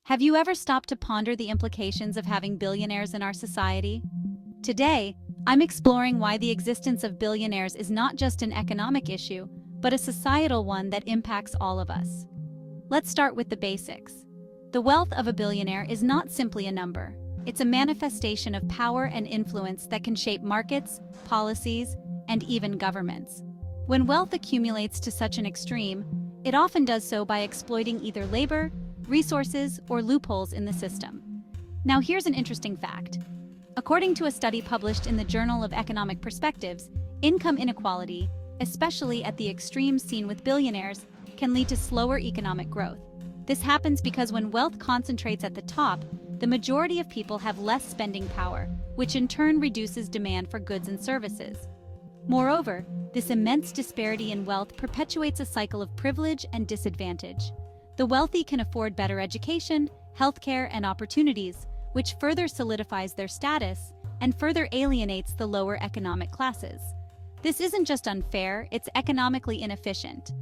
Have you ever stopped to ponder the implications of having billionaires in our society? Today, I'm exploring why the existence of billionaires is not just an economic issue, but a societal one that impacts all of us. Let's start with the basics. The wealth of a billionaire is not simply a number. It's a manifestation of power and influence that can shape markets, policies, and even governments. When wealth accumulates to such an extreme, it often does so by exploiting either labor, resources, or loopholes in the system. Now here's an interesting fact. According to a study published in the Journal of Economic Perspectives, income inequality, especially at the extremes seen with billionaires, can lead to slower economic growth. This happens because when wealth concentrates at the top, the majority of people have less spending power, which in turn reduces demand for goods and services. Moreover, this immense disparity in wealth perpetuates a cycle of privilege and disadvantage. The wealthy can afford better education, healthcare, and opportunities, which further solidifies their status and further alienates the lower economic classes. This isn't just unfair, it's economically inefficient.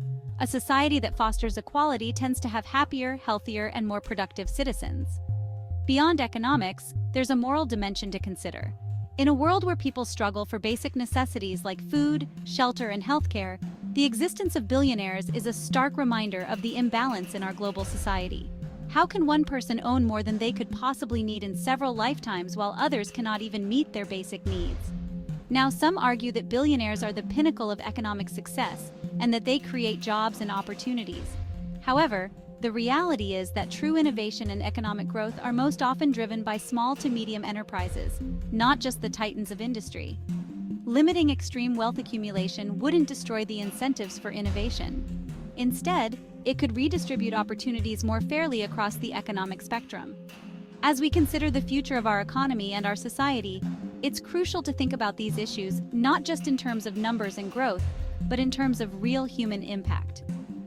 A society that fosters equality tends to have happier, healthier, and more productive citizens. Beyond economics, there's a moral dimension to consider. In a world where people struggle for basic necessities like food, shelter, and healthcare, the existence of billionaires is a stark reminder of the imbalance in our global society. How can one person own more than they could possibly need in several lifetimes while others cannot even meet their basic needs? Now, some argue that billionaires are the pinnacle of economic success and that they create jobs and opportunities. However, the reality is that true innovation and economic growth are most often driven by small to medium enterprises, not just the titans of industry. Limiting extreme wealth accumulation wouldn't destroy the incentives for innovation. Instead, it could redistribute opportunities more fairly across the economic spectrum. As we consider the future of our economy and our society, it's crucial to think about these issues not just in terms of numbers and growth, but in terms of real human impact.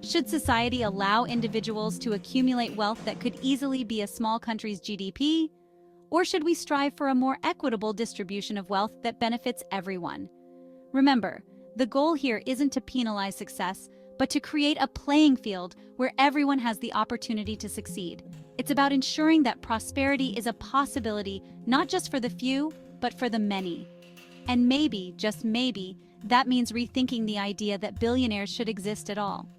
Should society allow individuals to accumulate wealth that could easily be a small country's GDP? Or should we strive for a more equitable distribution of wealth that benefits everyone? Remember, the goal here isn't to penalize success, but to create a playing field where everyone has the opportunity to succeed. It's about ensuring that prosperity is a possibility not just for the few, but for the many. And maybe, just maybe, that means rethinking the idea that billionaires should exist at all.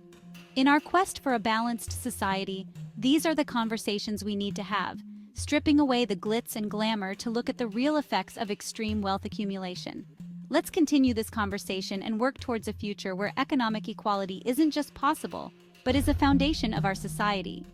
In our quest for a balanced society, these are the conversations we need to have, stripping away the glitz and glamour to look at the real effects of extreme wealth accumulation. Let's continue this conversation and work towards a future where economic equality isn't just possible, but is a foundation of our society.